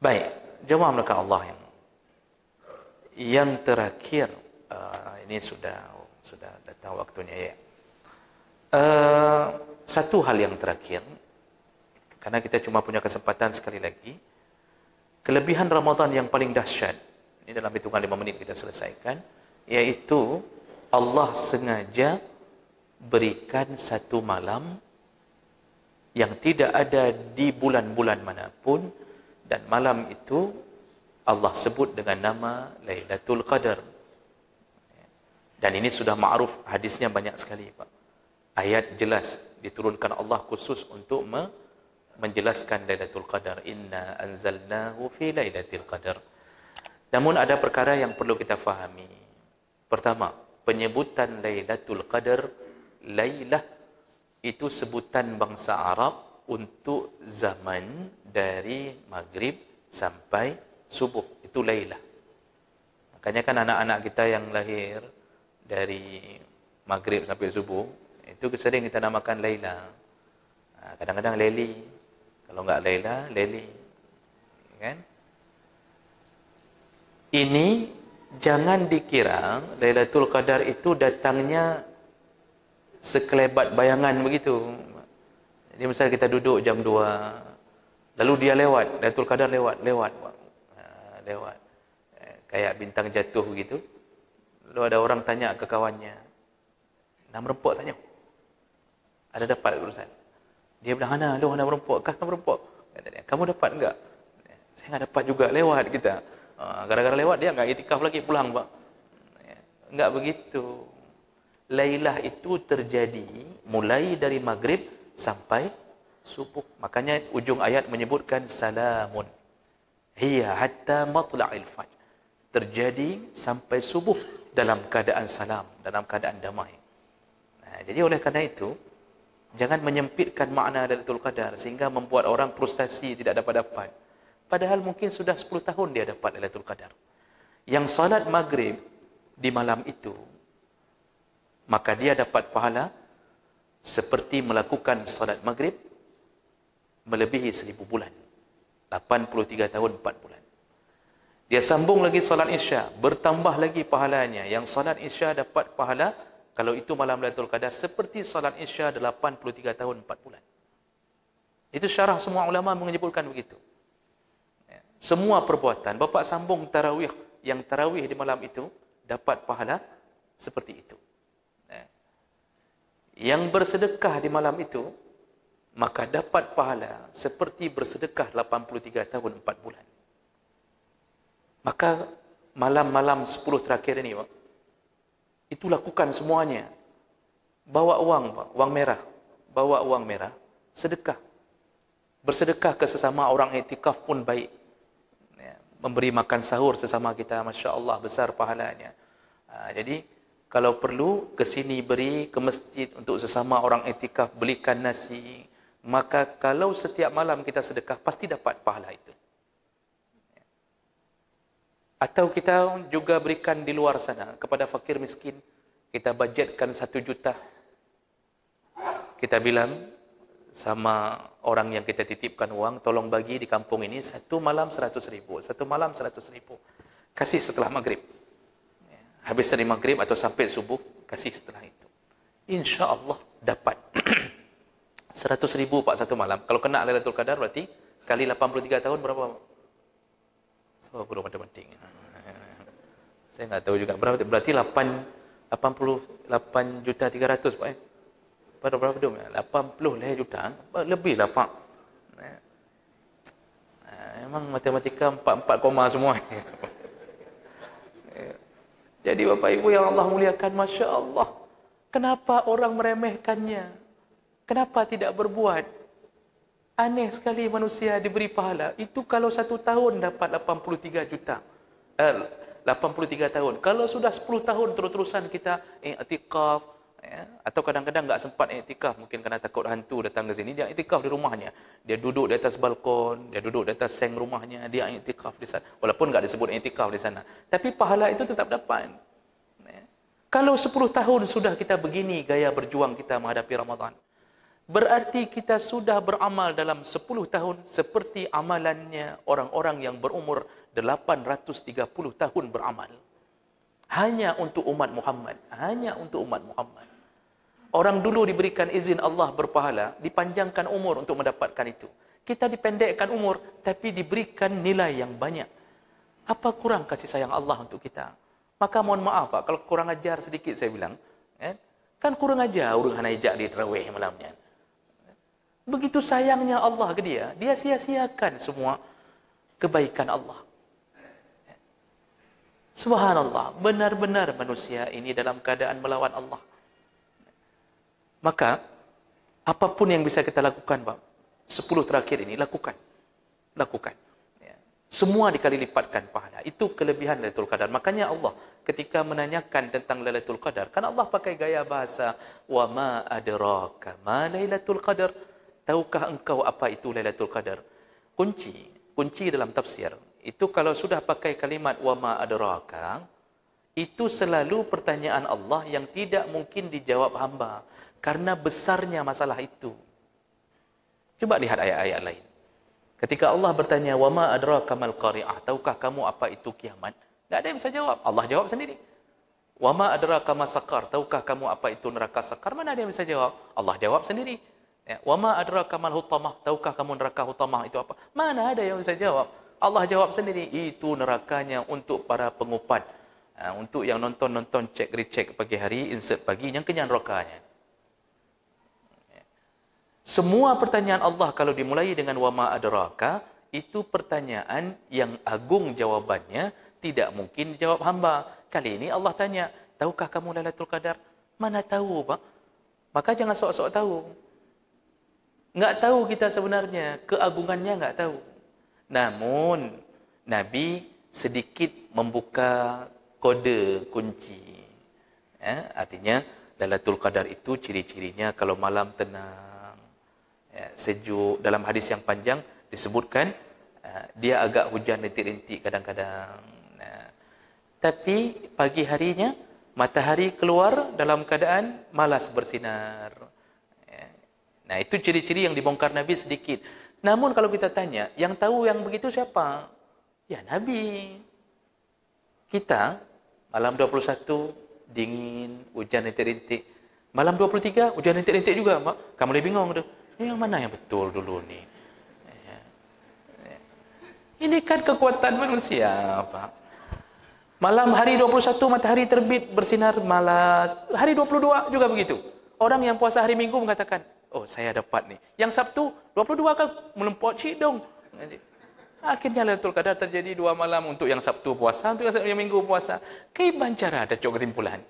Baik, jemaah melakukan Allah yang terakhir, ini sudah datang waktunya ya. Satu hal yang terakhir, karena kita cuma punya kesempatan sekali lagi. Kelebihan Ramadan yang paling dahsyat, ini dalam hitungan 5 menit kita selesaikan, yaitu Allah sengaja berikan satu malam yang tidak ada di bulan-bulan manapun, dan malam itu Allah sebut dengan nama Lailatul Qadar. Dan ini sudah ma'ruf, hadisnya banyak sekali, Pak. Ayat jelas diturunkan Allah khusus untuk menjelaskan Lailatul Qadar. Inna anzalnahu fi Lailatul Qadar. Namun ada perkara yang perlu kita fahami. Pertama, penyebutan Lailatul Qadar, Lailah, itu sebutan bangsa Arab untuk zaman dari maghrib sampai subuh. Itu Lailah. Makanya kan anak-anak kita yang lahir dari maghrib sampai subuh, itu sering kita namakan Laila. Kadang-kadang Leli. Kalau enggak Laila, Leli. Kan? Ini jangan dikira Lailatul Qadar itu datangnya sekelebat bayangan begitu. Jadi misalnya kita duduk jam 2, lalu dia lewat, Lailatul Qadar lewat. Kayak bintang jatuh begitu. Lalu ada orang tanya ke kawannya, "Nak merempok tanya? Ada dapat urusan?" Dia bilang, "Hana merempok kah? Merempok." Kata dia, "Kamu dapat enggak?" "Saya enggak dapat juga, lewat kita." Gara-gara lewat dia enggak itikaf lagi, pulang, Pak. Enggak begitu. Lailah itu terjadi mulai dari maghrib sampai subuh. Makanya ujung ayat menyebutkan salamun hiya hatta matla'il fajr. Terjadi sampai subuh dalam keadaan salam, dalam keadaan damai. Jadi oleh karena itu, jangan menyempitkan makna Lailatul Qadar sehingga membuat orang frustasi tidak dapat-dapat. Padahal mungkin sudah 10 tahun dia dapat Lailatul Qadar. Yang salat maghrib di malam itu, maka dia dapat pahala seperti melakukan salat maghrib melebihi 1000 bulan. 83 tahun 4 bulan. Dia sambung lagi salat Isya, bertambah lagi pahalanya. Yang salat Isya dapat pahala, kalau itu malam Lailatul Qadar, seperti salat Isya 83 tahun 4 bulan. Itu syarah semua ulama menyebutkan begitu. Semua perbuatan, Bapak sambung tarawih, yang tarawih di malam itu dapat pahala seperti itu. Yang bersedekah di malam itu, maka dapat pahala seperti bersedekah 83 tahun 4 bulan. Maka malam-malam 10 terakhir ini, Pak, itu lakukan semuanya. Bawa uang, Pak, uang merah. Bawa uang merah, sedekah. Bersedekah ke sesama orang iktikaf pun baik. Memberi makan sahur sesama kita, Masya Allah, besar pahalanya. Jadi, kalau perlu, ke sini beri, ke masjid untuk sesama orang iktikaf, belikan nasi. Maka kalau setiap malam kita sedekah, pasti dapat pahala itu. Atau kita juga berikan di luar sana kepada fakir miskin. Kita budgetkan 1 juta. Kita bilang sama orang yang kita titipkan uang, tolong bagi di kampung ini 1 malam 100.000. 1 malam 100.000. Kasih setelah maghrib. Habis dari maghrib atau sampai subuh, kasih setelah itu. Insya Allah dapat. 100.000, Pak, 1 malam. Kalau kena Lailatul Qadar berarti kali 83 tahun berapa? So, belum ada penting. Saya enggak tahu juga berapa. Berarti 88.300.000, Pak. Pada berapa dum? 80 juta. Lebih lah, Pak. Memang matematika 4 koma semua. Jadi Bapak Ibu yang Allah muliakan, Masya Allah. Kenapa orang meremehkannya? Kenapa tidak berbuat? Aneh sekali manusia diberi pahala. Itu kalau 1 tahun dapat 83 juta. 83 tahun. Kalau sudah 10 tahun terus-terusan kita i'tikaf, atau kadang-kadang enggak sempat i'tikaf, mungkin kerana takut hantu datang ke sini, dia i'tikaf di rumahnya. Dia duduk di atas balkon, dia duduk di atas seng rumahnya, dia i'tikaf di sana. Walaupun enggak disebut i'tikaf di sana, tapi pahala itu tetap dapat. Kalau 10 tahun sudah kita begini gaya berjuang kita menghadapi Ramadan, Berarti kita sudah beramal dalam 10 tahun seperti amalannya orang-orang yang berumur 830 tahun beramal. Hanya untuk umat Muhammad. Hanya untuk umat Muhammad. Orang dulu diberikan izin Allah berpahala, dipanjangkan umur untuk mendapatkan itu. Kita dipendekkan umur, tapi diberikan nilai yang banyak. Apa kurang kasih sayang Allah untuk kita? Maka mohon maaf Pak, kalau kurang ajar sedikit saya bilang. Kan kurang ajar orang hanajak di tarawih malamnya. Begitu sayangnya Allah ke dia, dia sia-siakan semua kebaikan Allah. Subhanallah, benar-benar manusia ini dalam keadaan melawan Allah. Maka, apapun yang bisa kita lakukan, Pak, 10 terakhir ini, lakukan. Lakukan. Semua dikali lipatkan pahala. Itu kelebihan Lailatul Qadar. Makanya Allah ketika menanyakan tentang Lailatul Qadar, kan Allah pakai gaya bahasa, wa ma adraka ma Lailatul Qadar. Tahukah engkau apa itu Lailatul Qadar? Kunci dalam tafsir. Itu kalau sudah pakai kalimat wa ma adraka, itu selalu pertanyaan Allah yang tidak mungkin dijawab hamba karena besarnya masalah itu. Coba lihat ayat-ayat lain. Ketika Allah bertanya, wa ma adraka mal qari'ah, tahukah kamu apa itu kiamat? Tak ada yang bisa jawab. Allah jawab sendiri. Wa ma adraka ma saqar, tahukah kamu apa itu neraka sakar? Mana ada yang bisa jawab? Allah jawab sendiri. Wa ma adraka mal hutamah, tahukah kamu neraka hutamah itu apa? Mana ada yang bisa jawab? Allah jawab sendiri, itu nerakanya untuk para pengupat. Untuk yang nonton-nonton cek-recek pagi hari, insert pagi, yang kenyang nerakanya. Semua pertanyaan Allah kalau dimulai dengan wa ma adraka, itu pertanyaan yang agung jawabannya, tidak mungkin dijawab hamba. Kali ini Allah tanya, tahukah kamu Lailatul Qadar? Mana tahu, Pak? Maka jangan sok-sok tahu. Enggak tahu kita sebenarnya, keagungannya enggak tahu. Namun Nabi sedikit membuka kode kunci. Artinya Lailatul Qadar itu ciri-cirinya kalau malam tenang, sejuk. Dalam hadis yang panjang disebutkan dia agak hujan rintik-rintik kadang-kadang. Tapi pagi harinya matahari keluar dalam keadaan malas bersinar. Nah, itu ciri-ciri yang dibongkar Nabi sedikit. Namun kalau kita tanya, yang tahu yang begitu siapa? Ya Nabi. Kita malam 21 dingin, hujan rintik-rintik. Malam 23 hujan rintik-rintik juga, Pak. Kamu lebih bingung tu. Yang mana yang betul dulu ni? Ini kan kekuatan manusia, Pak. Malam hari 21 matahari terbit bersinar malas. Hari 22 juga begitu. Orang yang puasa hari Minggu mengatakan, oh saya dapat ni. Yang Sabtu 22 kan melempot cik dong. Akhirnya Lailatul Qadar terjadi 2 malam untuk yang Sabtu puasa, untuk yang Minggu puasa. Kaiban cara ada cok kesimpulan.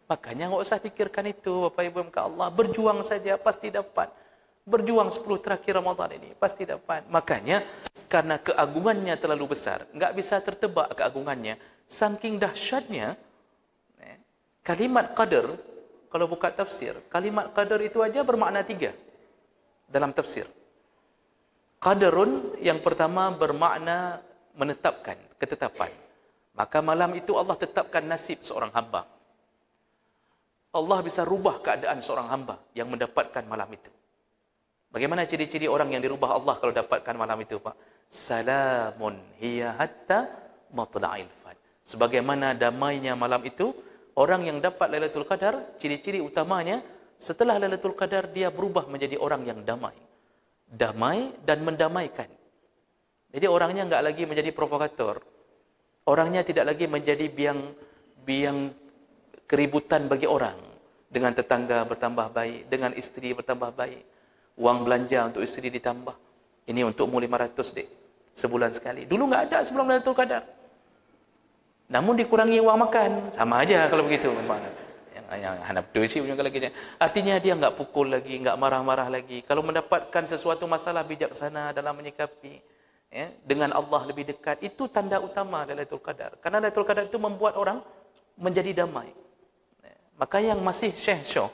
Makanya enggak usah fikirkan itu, Bapak Ibu maka Allah, berjuang saja pasti dapat. Berjuang 10 terakhir Ramadan ini pasti dapat. Makanya karena keagungannya terlalu besar, enggak bisa tertebak keagungannya. Saking dahsyatnya kalimat qadar, kalau buka tafsir, kalimat qadar itu aja bermakna 3 dalam tafsir. Qadarun yang pertama bermakna menetapkan, ketetapan. Maka malam itu Allah tetapkan nasib seorang hamba. Allah bisa rubah keadaan seorang hamba yang mendapatkan malam itu. Bagaimana ciri-ciri orang yang dirubah Allah kalau dapatkan malam itu, Pak? Salamun hiya hatta matla'il fajr. Sebagaimana damainya malam itu, orang yang dapat Lailatul Qadar, ciri-ciri utamanya, setelah Lailatul Qadar, dia berubah menjadi orang yang damai. Damai dan mendamaikan. Jadi orangnya enggak lagi menjadi provokator. Orangnya tidak lagi menjadi biang keributan bagi orang. Dengan tetangga bertambah baik, dengan isteri bertambah baik. Wang belanja untuk isteri ditambah. Ini untukmu 500 dek. Sebulan sekali. Dulu enggak ada sebelum Lailatul Qadar. Namun dikurangi wang makan. Sama aja kalau begitu. Yang hanap duit sih lagi. Artinya dia enggak pukul lagi, enggak marah-marah lagi. Kalau mendapatkan sesuatu masalah bijaksana dalam menyikapi, dengan Allah lebih dekat, itu tanda utama Lailatul Qadar. Karena Lailatul Qadar itu membuat orang menjadi damai. Maka yang masih syekh-syekh,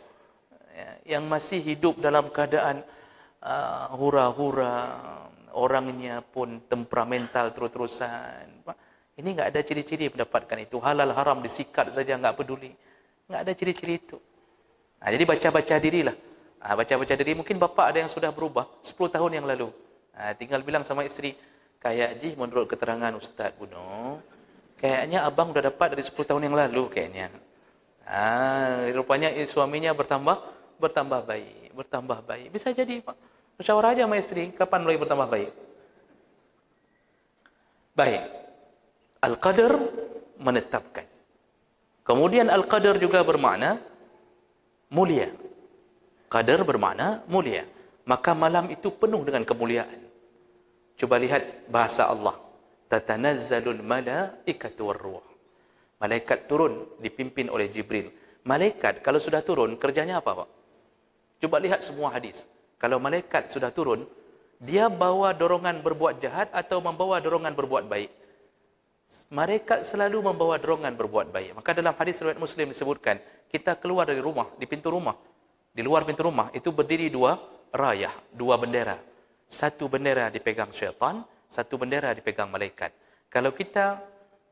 yang masih hidup dalam keadaan hura-hura, orangnya pun temperamental terus-terusan, ini enggak ada ciri-ciri mendapatkan itu. Halal haram disikat saja enggak peduli. Enggak ada ciri-ciri itu. Nah, jadi baca-baca dirilah. Baca-baca diri, mungkin bapa ada yang sudah berubah 10 tahun yang lalu. Tinggal bilang sama isteri, kayaknya menurut keterangan Ustaz Buno, kayaknya abang sudah dapat dari 10 tahun yang lalu kayaknya. Rupanya suaminya bertambah baik. Bisa jadi, Pak. Musyawarah aja sama isteri, kapan mulai bertambah baik. Baik. Al-Qadar menetapkan. Kemudian Al-Qadar juga bermakna mulia. Qadar bermakna mulia. Maka malam itu penuh dengan kemuliaan. Coba lihat bahasa Allah. Tatanazzalul malaikatu warruh. Malaikat turun dipimpin oleh Jibril. Malaikat kalau sudah turun kerjanya apa, Pak? Coba lihat semua hadis. Kalau malaikat sudah turun, dia bawa dorongan berbuat jahat atau membawa dorongan berbuat baik? Malaikat selalu membawa dorongan berbuat baik. Maka dalam hadis riwayat Muslim disebutkan, kita keluar dari rumah, di pintu rumah. Di luar pintu rumah itu berdiri dua rayah, dua bendera. Satu bendera dipegang syaitan, satu bendera dipegang malaikat. Kalau kita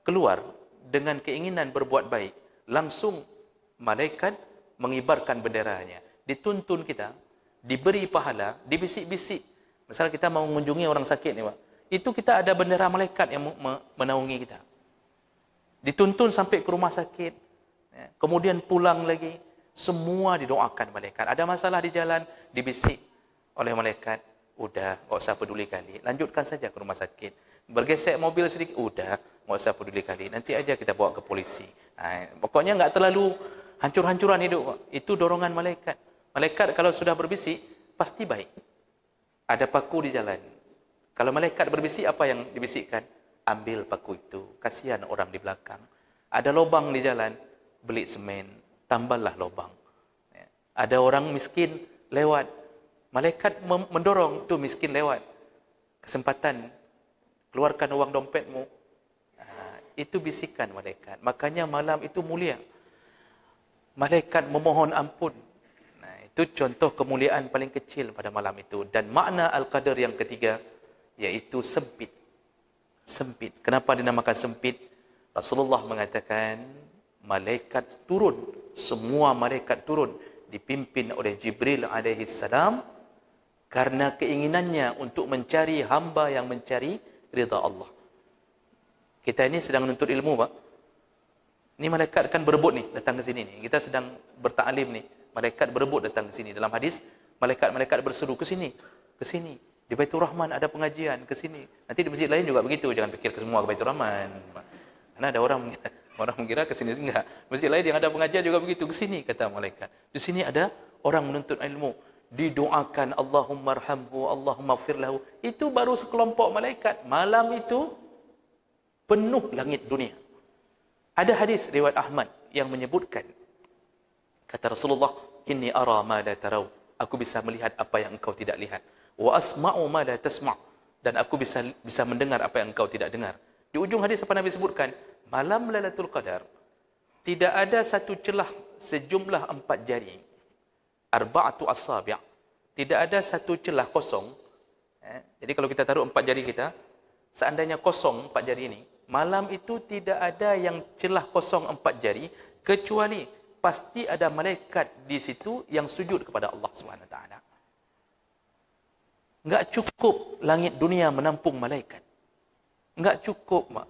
keluar dengan keinginan berbuat baik, langsung malaikat mengibarkan benderanya. Dituntun kita, diberi pahala, dibisik-bisik. Misalnya kita mau mengunjungi orang sakit ni, Pak. Itu kita ada bendera malaikat yang menaungi kita. Dituntun sampai ke rumah sakit. Kemudian pulang lagi. Semua didoakan malaikat. Ada masalah di jalan, dibisik oleh malaikat. Udah, tak usah peduli kali. Lanjutkan saja ke rumah sakit. Bergesek mobil sedikit, udah, tak usah peduli kali. Nanti aja kita bawa ke polisi. Pokoknya enggak terlalu hancur-hancuran hidup. Itu dorongan malaikat. Malaikat kalau sudah berbisik, pasti baik. Ada paku di jalan. Kalau malaikat berbisik, apa yang dibisikkan? Ambil paku itu. Kasihan orang di belakang. Ada lubang di jalan, beli semen, tambahlah lubang. Ada orang miskin lewat. Malaikat mendorong tu miskin lewat. Kesempatan, keluarkan uang dompetmu. Itu bisikan malaikat. Makanya malam itu mulia. Malaikat memohon ampun. Itu contoh kemuliaan paling kecil pada malam itu. Dan makna Al-Qadar yang ketiga, yaitu sempit. Sempit. Kenapa dinamakan sempit? Rasulullah mengatakan, malaikat turun. Semua malaikat turun. Dipimpin oleh Jibril alaihissalam. Karena keinginannya untuk mencari hamba yang mencari ridha Allah. Kita ini sedang menuntut ilmu, Pak. Ini malaikat kan berebut nih, datang ke sini nih. Kita sedang bertaklim nih. Malaikat berebut datang ke sini. Dalam hadis, malaikat-malaikat berseru ke sini. Ke sini. Di Baitur Rahman ada pengajian, ke sini. Nanti di masjid lain juga begitu. Jangan fikir ke semua ke Baitur Rahman. Karena ada orang mengira ke sini enggak. Masjid lain yang ada pengajian juga begitu. Ke sini, kata malaikat. Di sini ada orang menuntut ilmu. Didoakan Allahumma arhamhu, Allahumma firlahu. Itu baru sekelompok malaikat. Malam itu penuh langit dunia. Ada hadis riwayat Ahmad yang menyebutkan, kata Rasulullah, inni ara ma la tarau. Aku bisa melihat apa yang engkau tidak lihat. Wa asma'u ma la tasma'. Dan aku bisa mendengar apa yang engkau tidak dengar. Di ujung hadis apa Nabi sebutkan, malam Lailatul Qadar tidak ada satu celah sejumlah 4 jari. Arba'atu asabi'. Tidak ada satu celah kosong. Jadi kalau kita taruh 4 jari kita, seandainya kosong 4 jari ini, malam itu tidak ada yang celah kosong 4 jari, kecuali pasti ada malaikat di situ yang sujud kepada Allah SWT. Enggak cukup langit dunia menampung malaikat. Enggak cukup, Mak.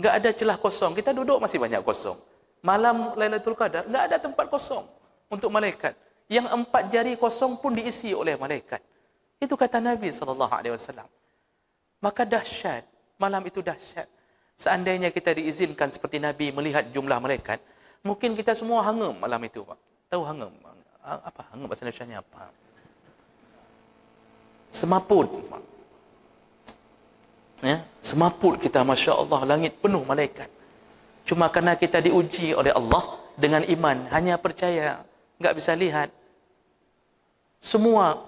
Enggak ada celah kosong. Kita duduk masih banyak kosong. Malam Lailatul Qadar, enggak ada tempat kosong untuk malaikat. Yang 4 jari kosong pun diisi oleh malaikat. Itu kata Nabi SAW. Maka dahsyat. Malam itu dahsyat. Seandainya kita diizinkan seperti Nabi melihat jumlah malaikat, mungkin kita semua hangum malam itu, Pak. Tahu hangum? Apa? Hangum bahasa Indonesianya apa? Semaput, Pak. Ya, semaput kita, Masya Allah, langit penuh malaikat. Cuma kerana kita diuji oleh Allah dengan iman, hanya percaya, enggak bisa lihat. Semua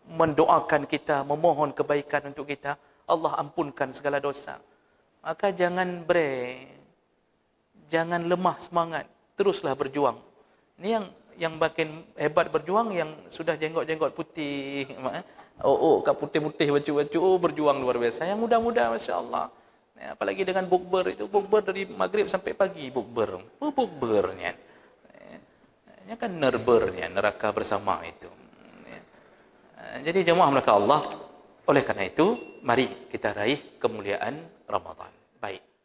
mendoakan kita, memohon kebaikan untuk kita. Allah ampunkan segala dosa. Maka jangan jangan lemah semangat. Teruslah berjuang. Ini yang makin hebat berjuang, yang sudah jenggot-jenggot putih. Kat putih-putih, baju-baju, berjuang luar biasa. Yang muda-muda, Masya Allah. Apalagi dengan bukber itu. Bukber dari maghrib sampai pagi. Bukber. Bukbernya. Ini kan neraka bersama itu. Jadi jemaah melakukan Allah, oleh karena itu mari kita raih kemuliaan Ramadan. Baik.